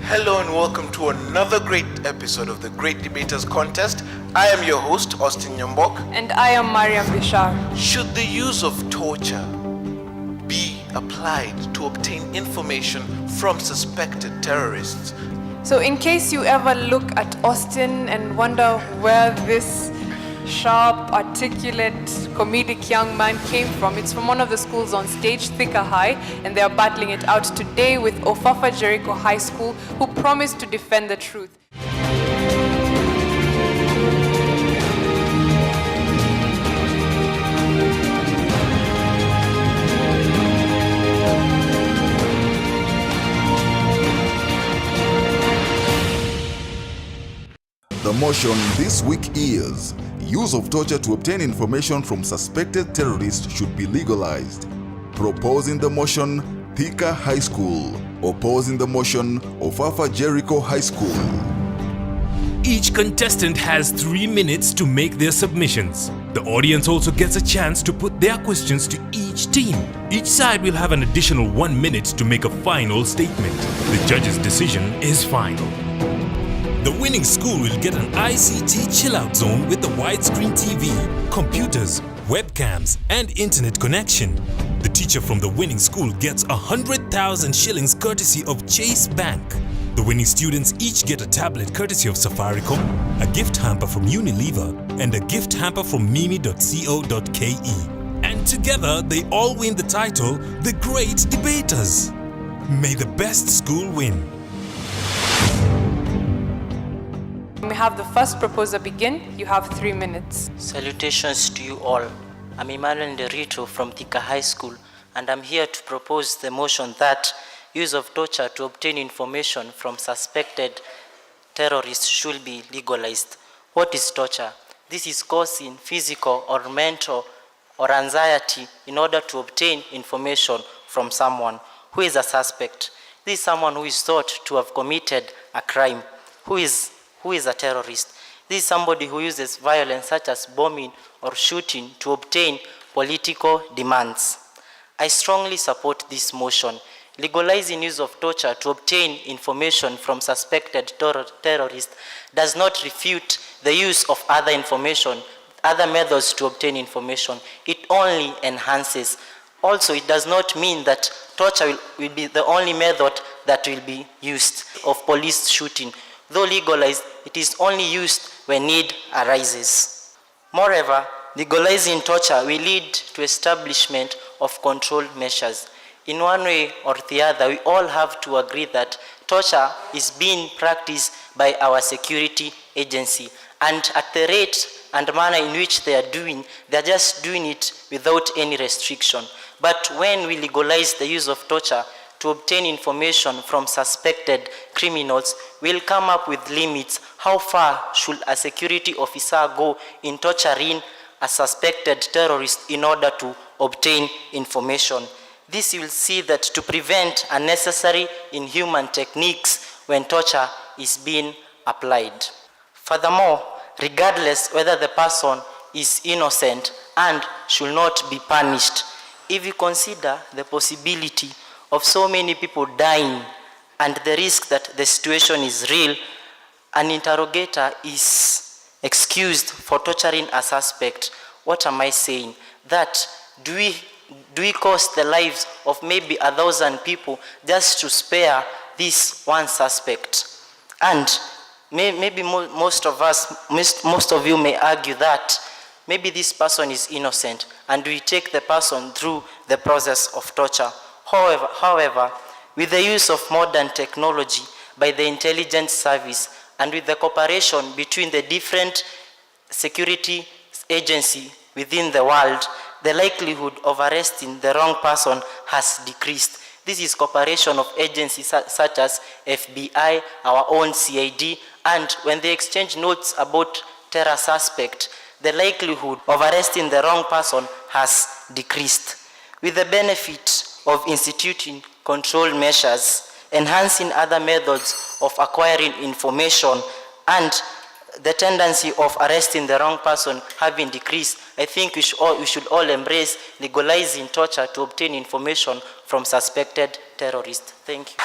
Hello and welcome to another great episode of the Great Debaters Contest. I am your host, Austin Nyambok. And I am Mariam Bishar. Should the use of torture be applied to obtain information from suspected terrorists? So in case you ever look at Austin and wonder where this sharp, articulate, comedic young man came from, it's from one of the schools on stage, Thika High, and they are battling it out today with Ofafa Jericho High School, who promised to defend the truth. The motion this week is: use of torture to obtain information from suspected terrorists should be legalized. Proposing the motion, Thika High School. Opposing the motion, Ofafa Jericho High School. Each contestant has 3 minutes to make their submissions. The audience also gets a chance to put their questions to each team. Each side will have an additional 1 minute to make a final statement. The judge's decision is final. The winning school will get an ICT chill-out zone with a widescreen TV, computers, webcams, and internet connection. The teacher from the winning school gets 100,000 shillings courtesy of Chase Bank. The winning students each get a tablet courtesy of Safaricom, a gift hamper from Unilever, and a gift hamper from mimi.co.ke. And together, they all win the title, The Great Debaters. May the best school win. We have the first proposer begin. You have 3 minutes. Salutations to you all. I'm Emmanuel Jericho from Thika High School, and I'm here to propose the motion that use of torture to obtain information from suspected terrorists should be legalized. What is torture? This is causing physical or mental or anxiety in order to obtain information from someone who is a suspect. This is someone who is thought to have committed a crime. Who is a terrorist? This is somebody who uses violence such as bombing or shooting to obtain political demands. I strongly support this motion. Legalizing use of torture to obtain information from suspected terrorists does not refute the use of other methods to obtain information. It only enhances. Also, it does not mean that torture will be the only method that will be used of police shooting. Though legalized, it is only used when need arises. Moreover, legalizing torture will lead to establishment of control measures. In one way or the other, we all have to agree that torture is being practiced by our security agency, and at the rate and manner in which they are just doing it without any restriction. But when we legalize the use of torture to obtain information from suspected criminals, we'll come up with limits. How far should a security officer go in torturing a suspected terrorist in order to obtain information? This will see that to prevent unnecessary inhuman techniques when torture is being applied. Furthermore, regardless whether the person is innocent and should not be punished, if you consider the possibility of so many people dying and the risk that the situation is real, an interrogator is excused for torturing a suspect. What am I saying? That do we cost the lives of maybe 1,000 people just to spare this one suspect? And maybe most of you may argue that maybe this person is innocent and we take the person through the process of torture. However, with the use of modern technology by the intelligence service and with the cooperation between the different security agencies within the world, the likelihood of arresting the wrong person has decreased. This is cooperation of agencies such as FBI, our own CID, and when they exchange notes about terror suspect, the likelihood of arresting the wrong person has decreased. With the benefit of instituting control measures, enhancing other methods of acquiring information, and the tendency of arresting the wrong person having decreased, I think we should all embrace legalizing torture to obtain information from suspected terrorists. Thank you.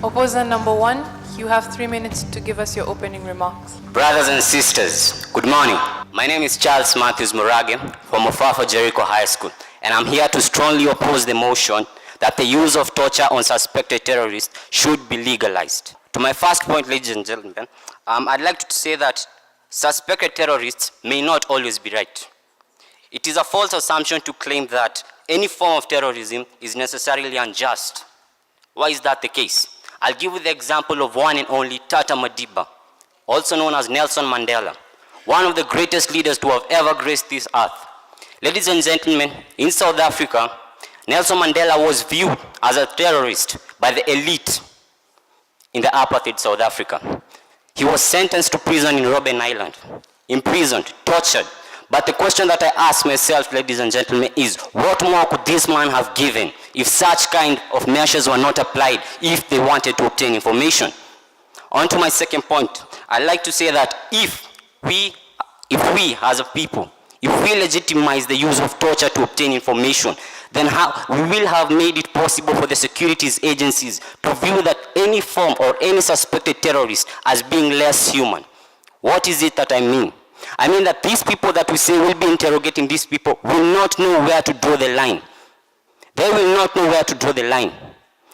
Opposer number 1, you have 3 minutes to give us your opening remarks. Brothers and sisters, good morning. My name is Charles Matthews Murage from Ofafa, Jericho High School, and I'm here to strongly oppose the motion that the use of torture on suspected terrorists should be legalized. To my first point, ladies and gentlemen, I'd like to say that suspected terrorists may not always be right. It is a false assumption to claim that any form of terrorism is necessarily unjust. Why is that the case? I'll give you the example of one and only Tata Madiba, also known as Nelson Mandela, one of the greatest leaders to have ever graced this earth. Ladies and gentlemen, in South Africa, Nelson Mandela was viewed as a terrorist by the elite in the apartheid South Africa. He was sentenced to prison in Robben Island, imprisoned, tortured. But the question that I ask myself, ladies and gentlemen, is what more could this man have given if such kind of measures were not applied if they wanted to obtain information? On to my second point, I'd like to say that if we as a people, if we legitimize the use of torture to obtain information, then we will have made it possible for the securities agencies to view that any form or any suspected terrorist as being less human. What is it that I mean? I mean that these people that we say will be interrogating these people will not know where to draw the line. They will not know where to draw the line.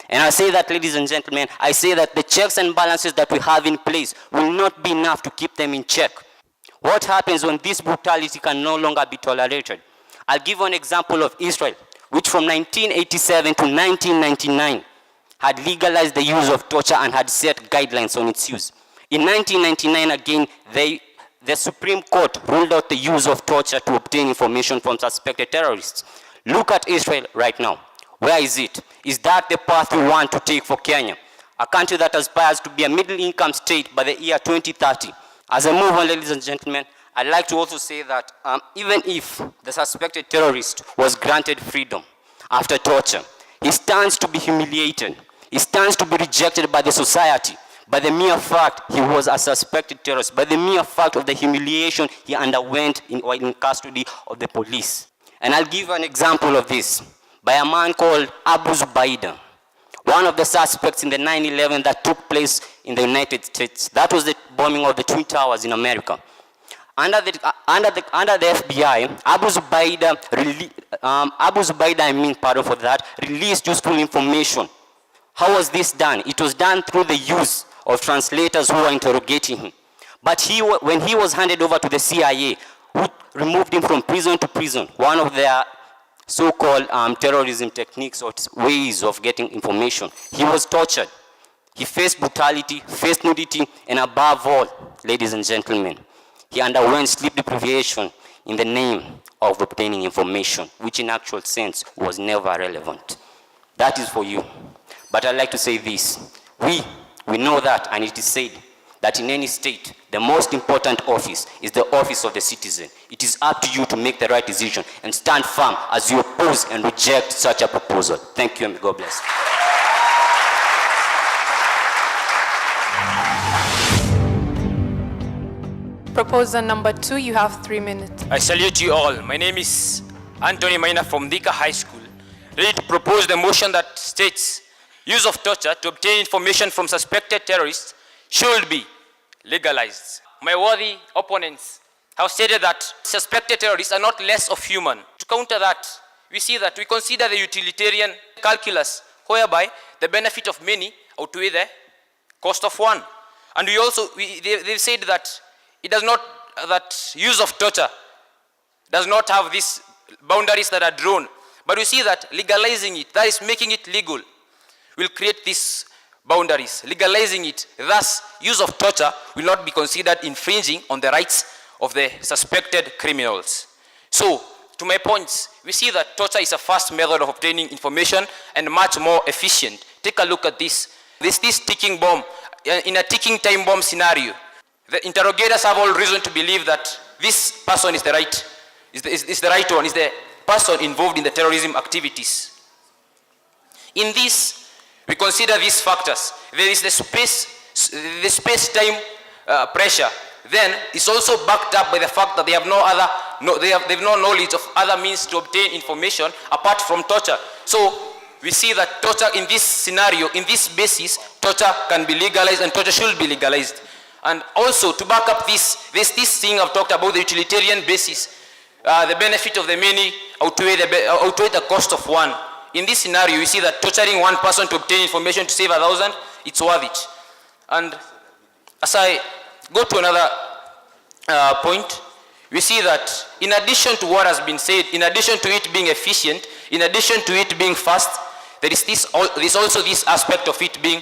And I say that, ladies and gentlemen, I say that the checks and balances that we have in place will not be enough to keep them in check. What happens when this brutality can no longer be tolerated? I'll give you an example of Israel, which from 1987 to 1999 had legalized the use of torture and had set guidelines on its use. In 1999, again, the Supreme Court ruled out the use of torture to obtain information from suspected terrorists. Look at Israel right now. Where is it? Is that the path we want to take for Kenya? A country that aspires to be a middle-income state by the year 2030. As I move on, ladies and gentlemen, I'd like to also say that even if the suspected terrorist was granted freedom after torture, he stands to be humiliated. He stands to be rejected by the society. By the mere fact he was a suspected terrorist, by the mere fact of the humiliation he underwent while in custody of the police. And I'll give you an example of this by a man called Abu Zubaydah, one of the suspects in the 9/11 that took place in the United States. That was the bombing of the Twin Towers in America. Under the FBI, Abu Zubaydah, released useful information. How was this done? It was done through the use of translators who were interrogating him. But when he was handed over to the CIA, who removed him from prison to prison, one of their so-called terrorism techniques or ways of getting information, he was tortured. He faced brutality, faced nudity, and above all, ladies and gentlemen, he underwent sleep deprivation in the name of obtaining information, which in actual sense was never relevant. That is for you. But I'd like to say this. We know that, and it is said that in any state, the most important office is the office of the citizen. It is up to you to make the right decision and stand firm as you oppose and reject such a proposal. Thank you, and God bless. Proposer number 2, you have 3 minutes. I salute you all. My name is Anthony Maina from Thika High School. Ready to propose the motion that states use of torture to obtain information from suspected terrorists should be legalized. My worthy opponents have stated that suspected terrorists are not less of human. To counter that, we see that we consider the utilitarian calculus whereby the benefit of many outweigh the cost of one. And they've said that that use of torture does not have these boundaries that are drawn. But we see that legalizing it, that is making it legal, will create these boundaries. Legalizing it, thus use of torture will not be considered infringing on the rights of the suspected criminals. So, to my points, we see that torture is a fast method of obtaining information and much more efficient. Take a look at this. This ticking bomb, in a ticking time bomb scenario, the interrogators have all reason to believe that this person is the right one, is the person involved in the terrorism activities. In this, we consider these factors. There is the space-time pressure. Then it's also backed up by the fact that they have no knowledge of other means to obtain information apart from torture. So we see that torture in this scenario, in this basis, torture can be legalized and torture should be legalized. And also to back up this thing I've talked about, the utilitarian basis, the benefit of the many outweigh the cost of one. In this scenario, we see that torturing one person to obtain information to save 1,000, it's worth it. And as I go to another point, we see that in addition to what has been said, in addition to it being efficient, in addition to it being fast, there is also this aspect of it being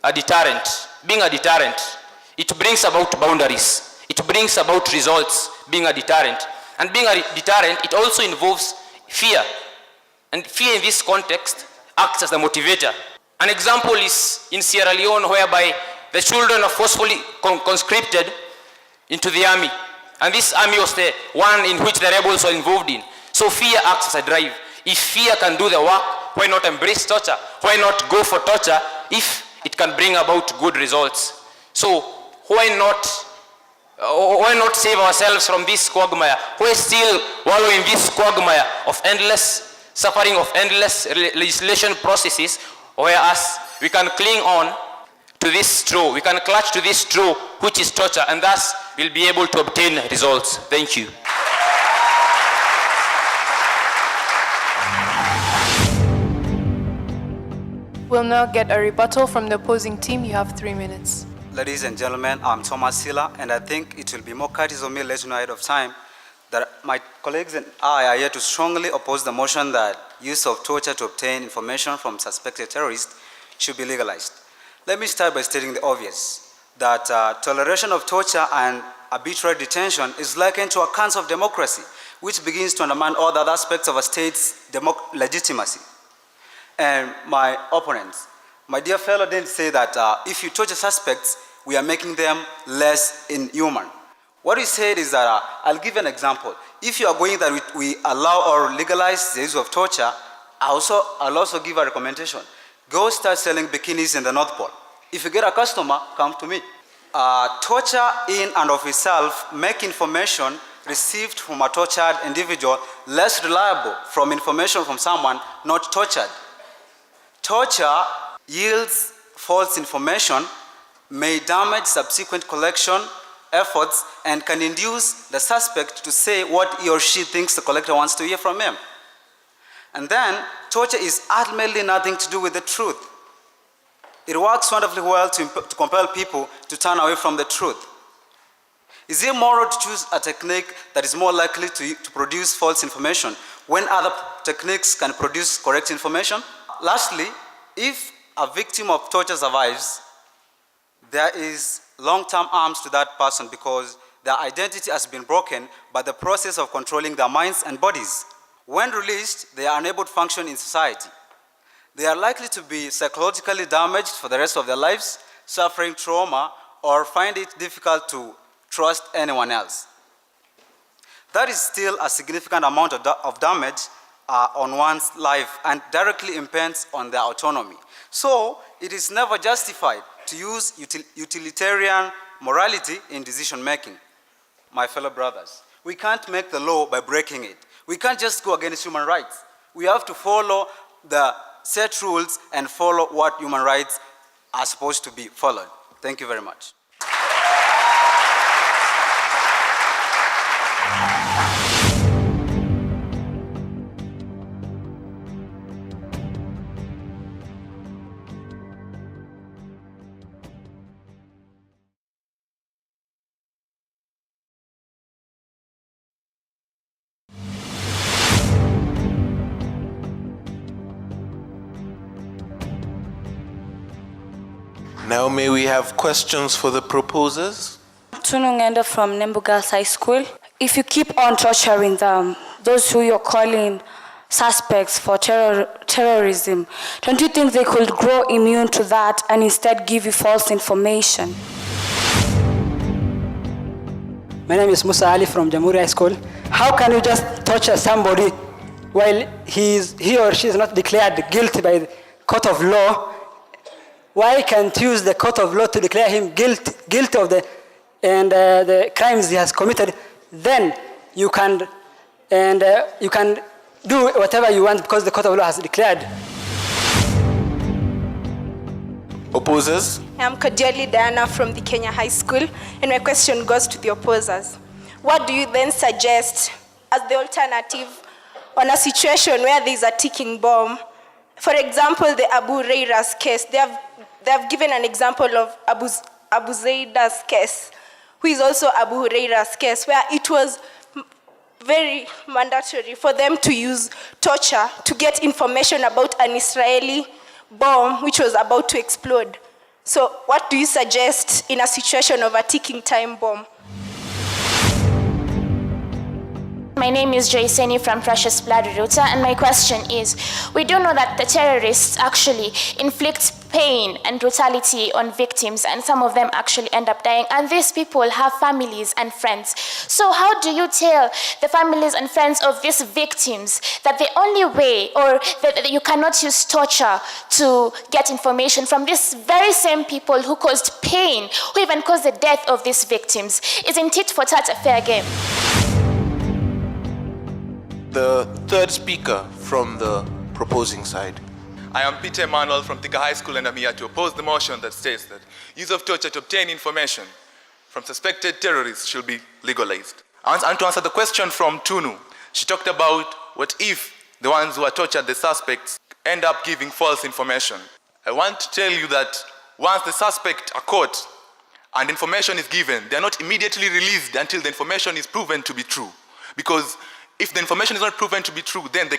a deterrent. Being a deterrent, it brings about boundaries. It brings about results, being a deterrent. And being a deterrent, it also involves fear. And fear in this context acts as the motivator. An example is in Sierra Leone, whereby the children are forcefully conscripted into the army. And this army was the one in which the rebels were involved in. So fear acts as a drive. If fear can do the work, why not embrace torture? Why not go for torture if it can bring about good results? So why not save ourselves from this quagmire? Why still wallow in this quagmire of endless suffering, of endless legislation processes, whereas we can cling on to this straw, we can clutch to this straw, which is torture, and thus we'll be able to obtain results. Thank you. We'll now get a rebuttal from the opposing team. You have 3 minutes. Ladies and gentlemen, I'm Thomas Silla, and I think it will be more courteous of me to let you know ahead of time that my colleagues and I are here to strongly oppose the motion that use of torture to obtain information from suspected terrorists should be legalized. Let me start by stating the obvious, that toleration of torture and arbitrary detention is likened to a cancer of democracy, which begins to undermine all the other aspects of a state's legitimacy. And my opponents, my dear fellow, didn't say that if you torture suspects, we are making them less inhuman. What we said is that, I'll give an example. If you are going that we allow or legalize the use of torture, I'll also give a recommendation. Go start selling bikinis in the North Pole. If you get a customer, come to me. Torture in and of itself make information received from a tortured individual less reliable from information from someone not tortured. Torture yields false information, may damage subsequent collection efforts, and can induce the suspect to say what he or she thinks the collector wants to hear from him. And then, torture is ultimately nothing to do with the truth. It works wonderfully well to compel people to turn away from the truth. Is it moral to choose a technique that is more likely to produce false information when other techniques can produce correct information? Lastly, if a victim of torture survives, there is long-term harms to that person because their identity has been broken by the process of controlling their minds and bodies. When released, they are unable to function in society. They are likely to be psychologically damaged for the rest of their lives, suffering trauma, or find it difficult to trust anyone else. That is still a significant amount of damage on one's life and directly impinges on their autonomy. So it is never justified to use utilitarian morality in decision making. My fellow brothers, we can't make the law by breaking it. We can't just go against human rights. We have to follow the set rules and follow what human rights are supposed to be followed. Thank you very much. Now may we have questions for the proposers? Tunungenda from Nembu Girls High School. If you keep on torturing them, those who you're calling suspects for terrorism, don't you think they could grow immune to that and instead give you false information? My name is Musa Ali from Jamhuri High School. How can you just torture somebody while he or she is not declared guilty by the court of law? Why can't you use the court of law to declare him guilty of the crimes he has committed? Then you can do whatever you want because the court of law has declared. Opposers? I'm Kadiali Diana from the Kenya High School, and my question goes to the opposers. What do you then suggest as the alternative on a situation where there is a ticking bomb? For example, the Abu Reira's case. They have given an example of Abu Zaida's case, who is also Abu Huraira's case, where it was very mandatory for them to use torture to get information about an Israeli bomb which was about to explode. So what do you suggest in a situation of a ticking time bomb? My name is Joyceni from Precious Blood Ruta, and my question is, we do know that the terrorists actually inflict pain and brutality on victims, and some of them actually end up dying, and these people have families and friends. So how do you tell the families and friends of these victims that the only way, or that you cannot use torture to get information from these very same people who caused pain, who even caused the death of these victims? Isn't it for tat a fair game? The third speaker from the proposing side. I am Peter Emmanuel from Thika High School, and I'm here to oppose the motion that states that use of torture to obtain information from suspected terrorists should be legalized. And to answer the question from Tunu, she talked about what if the ones who are tortured, the suspects, end up giving false information. I want to tell you that once the suspect are caught and information is given, they are not immediately released until the information is proven to be true. Because if the information is not proven to be true, then they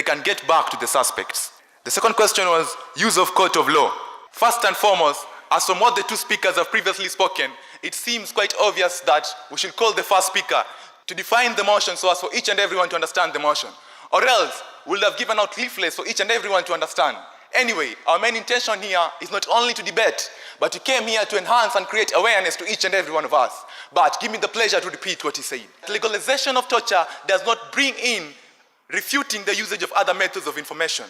can get back to the suspects. The second question was use of court of law. First and foremost, as from what the two speakers have previously spoken, it seems quite obvious that we should call the first speaker to define the motion so as for each and everyone to understand the motion. Or else, we'll have given out leaflets for each and everyone to understand. Anyway, our main intention here is not only to debate, but we came here to enhance and create awareness to each and every one of us. But give me the pleasure to repeat what he said. Legalization of torture does not bring in refuting the usage of other methods of information.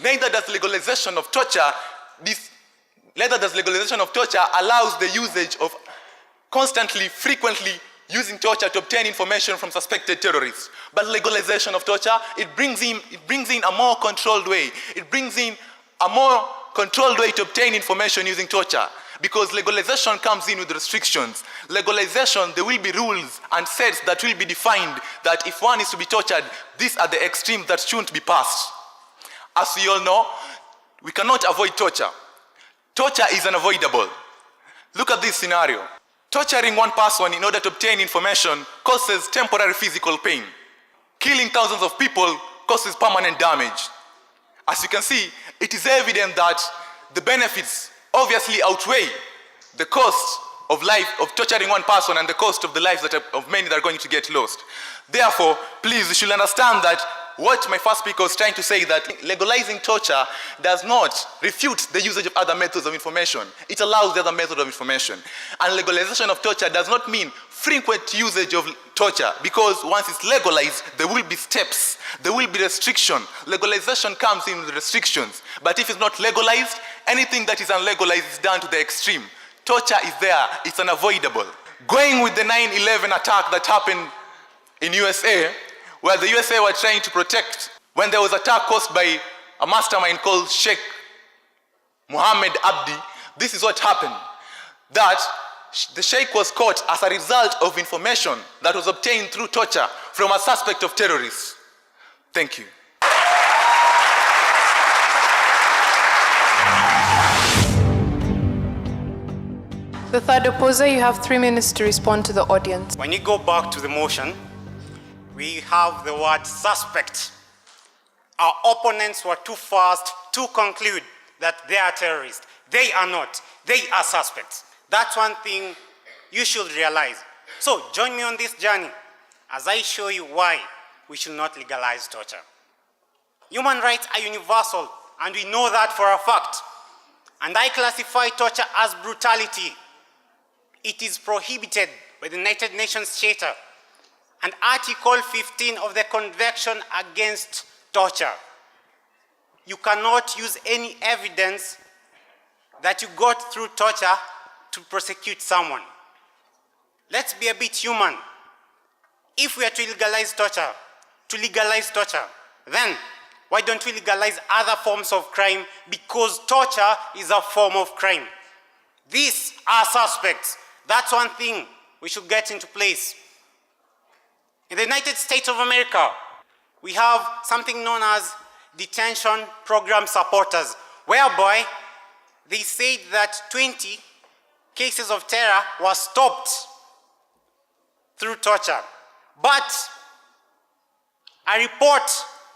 Neither does legalization of torture allows the usage of constantly, frequently using torture to obtain information from suspected terrorists. But legalization of torture, it brings in a more controlled way. It brings in a more controlled way to obtain information using torture. Because legalization comes in with restrictions. Legalization, there will be rules and sets that will be defined that if one is to be tortured, these are the extremes that shouldn't be passed. As we all know, we cannot avoid torture. Torture is unavoidable. Look at this scenario. Torturing one person in order to obtain information causes temporary physical pain. Killing thousands of people causes permanent damage. As you can see, it is evident that the benefits obviously outweigh the cost of life of torturing one person and the cost of the lives of many that are going to get lost. Therefore, please, you should understand that what my first speaker was trying to say, that legalizing torture does not refute the usage of other methods of information. It allows the other method of information. And legalization of torture does not mean frequent usage of torture, because once it's legalized, there will be steps, there will be restriction. Legalization comes in with restrictions. But if it's not legalized, anything that is unlegalized is done to the extreme. Torture is there, it's unavoidable. Going with the 9/11 attack that happened in USA, where the USA were trying to protect, when there was an attack caused by a mastermind called Sheikh Mohammed Abdi, this is what happened. That the Sheikh was caught as a result of information that was obtained through torture from a suspect of terrorists. Thank you. The third opposer, you have 3 minutes to respond to the audience. When you go back to the motion, we have the word suspect. Our opponents were too fast to conclude that they are terrorists. They are not. They are suspects. That's one thing you should realize. So join me on this journey as I show you why we should not legalize torture. Human rights are universal, and we know that for a fact. And I classify torture as brutality. It is prohibited by the United Nations Charter and Article 15 of the Convention Against Torture. You cannot use any evidence that you got through torture to prosecute someone. Let's be a bit human. If we are to legalize torture, then Why don't we legalize other forms of crime? Because torture is a form of crime. These are suspects. That's one thing we should get into place. In the United States of America, we have something known as detention program supporters, whereby they said that 20 cases of terror were stopped through torture. But a report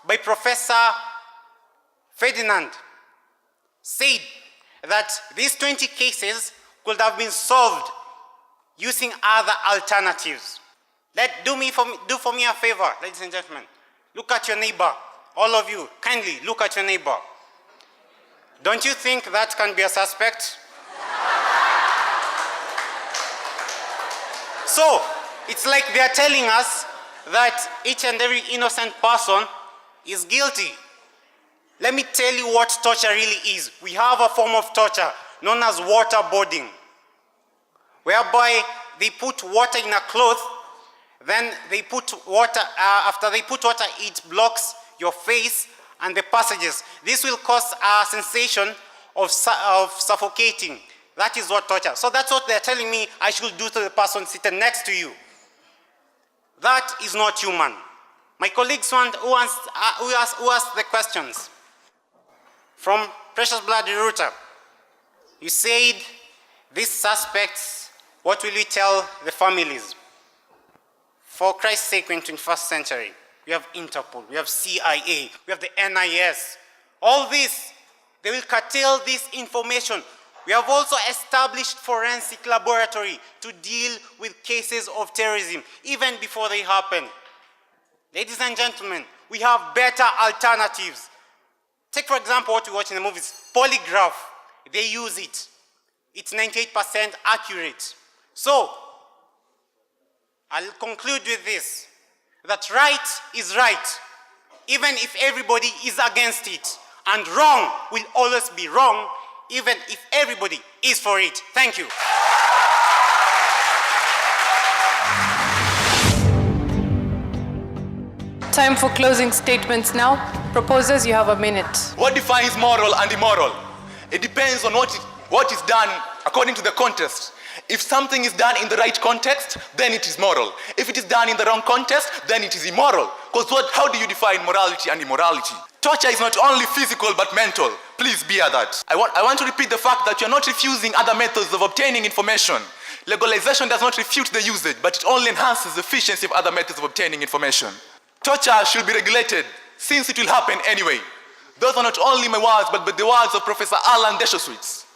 by Professor Ferdinand said that these 20 cases could have been solved using other alternatives. Do for me a favor, ladies and gentlemen. Look at your neighbor. All of you, kindly look at your neighbor. Don't you think that can be a suspect? So, it's like they are telling us that each and every innocent person is guilty. Let me tell you what torture really is. We have a form of torture known as waterboarding, whereby they put water in a cloth, then they put water, after they put water, it blocks your face and the passages. This will cause a sensation of suffocating. That is what torture. So that's what they're telling me I should do to the person sitting next to you. That is not human. My colleagues who asked the questions. From Precious Blood Router, you said, these suspects, what will we tell the families? For Christ's sake, in the 21st century, we have Interpol, we have CIA, we have the NIS. All this, they will curtail this information. We have also established forensic laboratory to deal with cases of terrorism, even before they happen. Ladies and gentlemen, we have better alternatives. Take, for example, what we watch in the movies, polygraph. They use it. It's 98% accurate. So, I'll conclude with this, that right is right, even if everybody is against it. And wrong will always be wrong, even if everybody is for it. Thank you. Time for closing statements now. Proposers, you have a minute. What defines moral and immoral? It depends on what is done according to the context. If something is done in the right context, then it is moral. If it is done in the wrong context, then it is immoral. Because how do you define morality and immorality? Torture is not only physical but mental. Please bear that. I want to repeat the fact that you're not refusing other methods of obtaining information. Legalization does not refute the usage, but it only enhances the efficiency of other methods of obtaining information. Torture should be regulated, since it will happen anyway. Those are not only my words, but the words of Professor Alan Deschoswitz.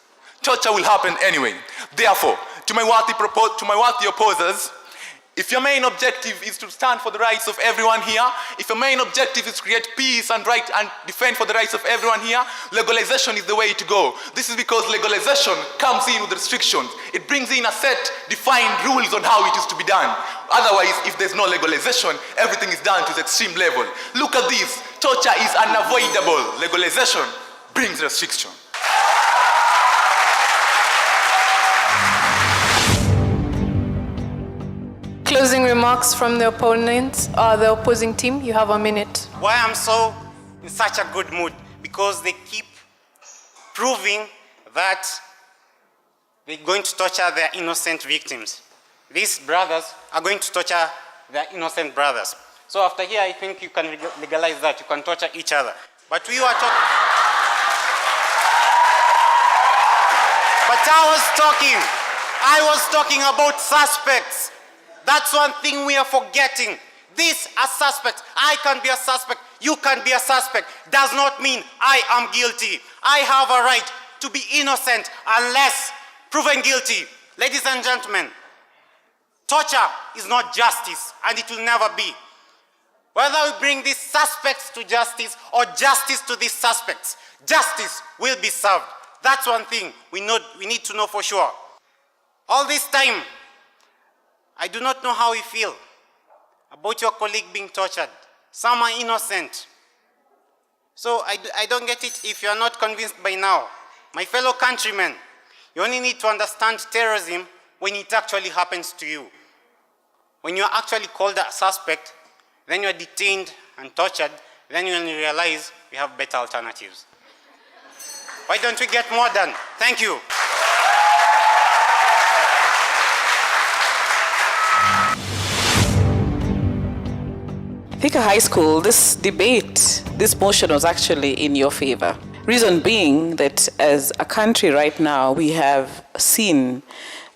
Torture will happen anyway. Therefore, to my worthy opposers, if your main objective is to stand for the rights of everyone here, if your main objective is to create peace and defend for the rights of everyone here, legalization is the way to go. This is because legalization comes in with restrictions. It brings in a set defined rules on how it is to be done. Otherwise, if there's no legalization, everything is done to the extreme level. Look at this. Torture is unavoidable. Legalization brings restriction. Closing remarks from the opponents, the opposing team. You have a minute. Why I'm so in such a good mood? Because they keep proving that they're going to torture their innocent victims. These brothers are going to torture their innocent brothers. So after here, I think you can legalize that. You can torture each other. But we were talking. But I was talking about suspects. That's one thing we are forgetting. These are suspects. I can be a suspect. You can be a suspect. Does not mean I am guilty. I have a right to be innocent unless proven guilty. Ladies and gentlemen, torture is not justice, and it will never be. Whether we bring these suspects to justice or justice to these suspects, justice will be served. That's one thing we need to know for sure. All this time, I do not know how you feel about your colleague being tortured. Some are innocent. So I don't get it if you are not convinced by now. My fellow countrymen, you only need to understand terrorism when it actually happens to you. When you are actually called a suspect, then you are detained and tortured, Then when you realize we have better alternatives. Why don't we get more done? Thank you. Thika High School, this debate, this motion was actually in your favor. Reason being that as a country right now, we have seen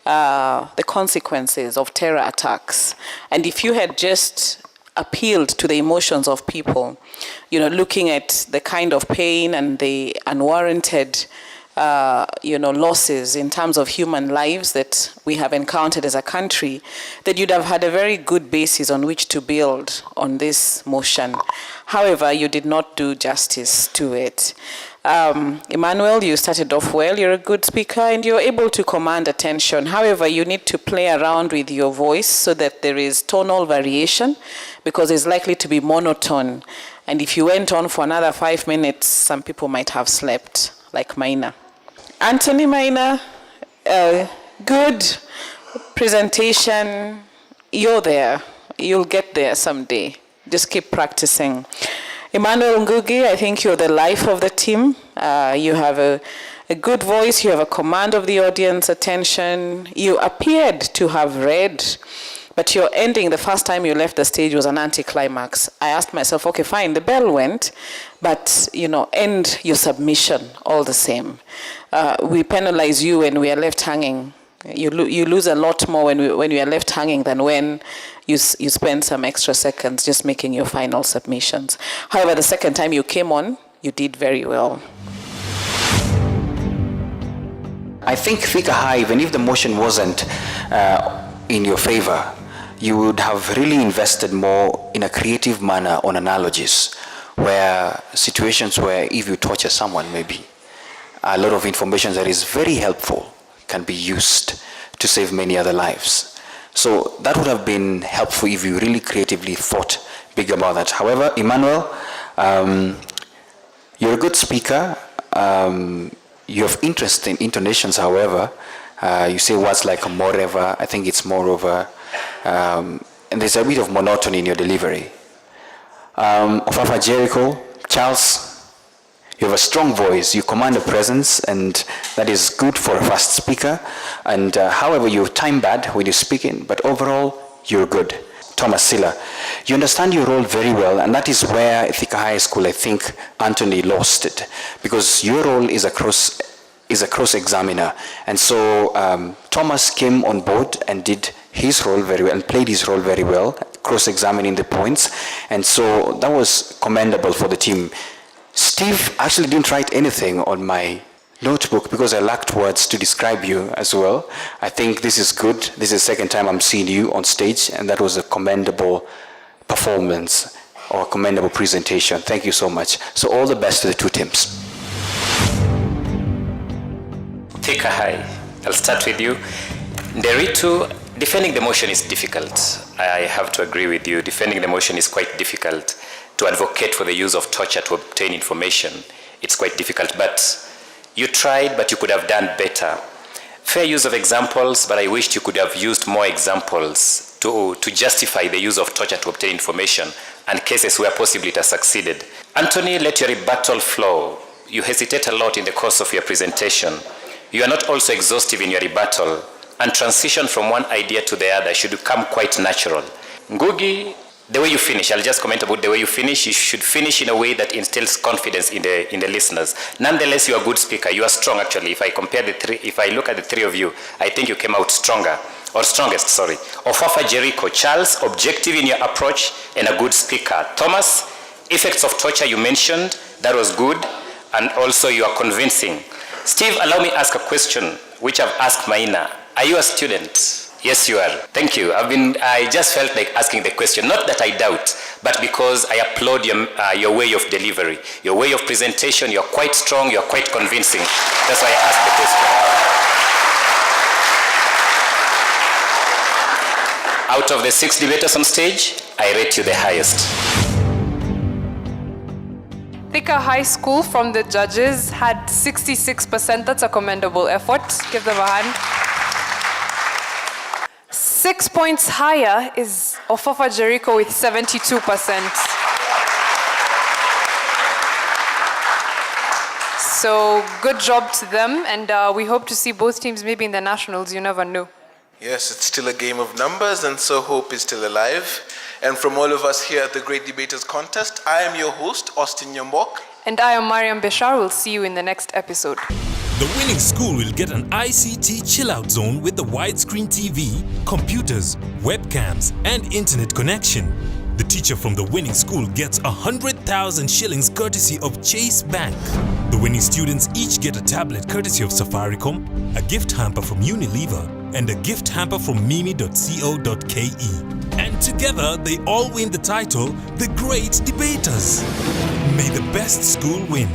the consequences of terror attacks. And if you had just appealed to the emotions of people, looking at the kind of pain and the unwarranted losses in terms of human lives that we have encountered as a country, that you'd have had a very good basis on which to build on this motion. However, you did not do justice to it. Emmanuel, you started off well. You're a good speaker and you're able to command attention. However, you need to play around with your voice so that there is tonal variation, because it's likely to be monotone. And if you went on for another 5 minutes, some people might have slept, like Maina. Anthony Maina, good presentation. You're there. You'll get there someday. Just keep practicing. Emmanuel Ngugi, I think you're the life of the team. You have a good voice. You have a command of the audience attention. You appeared to have read, but your ending, the first time you left the stage, was an anticlimax. I asked myself, okay, fine, the bell went, but, end your submission all the same. We penalize you when we are left hanging. You lose a lot more when you are left hanging than when you spend some extra seconds just making your final submissions. However, the second time you came on, you did very well. I think Thika High, even if the motion wasn't in your favor, you would have really invested more in a creative manner on analogies, where situations where if you torture someone, maybe a lot of information that is very helpful can be used to save many other lives. So that would have been helpful if you really creatively thought big about that. However, Emmanuel, you're a good speaker. You have interesting intonations, however. You say words like moreover. I think it's moreover. And there's a bit of monotony in your delivery. Ofafa, Jericho, Charles, you have a strong voice, you command a presence, and that is good for a fast speaker. And however, you're time bad when you're speaking, but overall, you're good. Thomas Silla, you understand your role very well, and that is where Thika High School, I think, Anthony lost it, because your role is a cross-examiner. And so Thomas came on board and did his role very well, and played his role very well, cross-examining the points. And so that was commendable for the team. Steve actually didn't write anything on my notebook because I lacked words to describe you as well. I think this is good. This is the second time I'm seeing you on stage, and that was a commendable performance or a commendable presentation. Thank you so much. So all the best to the two teams. Thika High, I'll start with you. Nderitu, defending the motion is difficult. I have to agree with you. Defending the motion is quite difficult. To advocate for the use of torture to obtain information, it's quite difficult. But you tried, but you could have done better. Fair use of examples, but I wished you could have used more examples to justify the use of torture to obtain information and cases where possibly it has succeeded. Anthony, let your rebuttal flow. You hesitate a lot in the course of your presentation. You are not also exhaustive in your rebuttal, and transition from one idea to the other should come quite natural. Ngugi, the way you finish, I'll just comment about the way you finish. You should finish in a way that instills confidence in the listeners. Nonetheless, you are a good speaker. You are strong, actually. If I look at the three of you, I think you came out stronger, or strongest, sorry. Ofafa, Jericho, Charles, objective in your approach and a good speaker. Thomas, effects of torture you mentioned, that was good, and also you are convincing. Steve, allow me to ask a question, which I've asked Maina. Are you a student? Yes, you are. Thank you. I just felt like asking the question, not that I doubt, but because I applaud your way of delivery, your way of presentation. You're quite strong, you're quite convincing. That's why I asked the question. Out of the 6 debaters on stage, I rate you the highest. Thika High School from the judges had 66%. That's a commendable effort. Give them a hand. 6 points higher is Ofafa Jericho with 72%. So good job to them, and we hope to see both teams maybe in the nationals. You never know. Yes, it's still a game of numbers, and so hope is still alive. And from all of us here at the Great Debaters Contest, I am your host, Austin Nyombok. And I am Mariam Beshar. We'll see you in the next episode. The winning school will get an ICT chill-out zone with a widescreen TV, computers, webcams, and internet connection. The teacher from the winning school gets 100,000 shillings courtesy of Chase Bank. The winning students each get a tablet courtesy of Safaricom, a gift hamper from Unilever, and a gift hamper from mimi.co.ke. And together, they all win the title, The Great Debaters. May the best school win.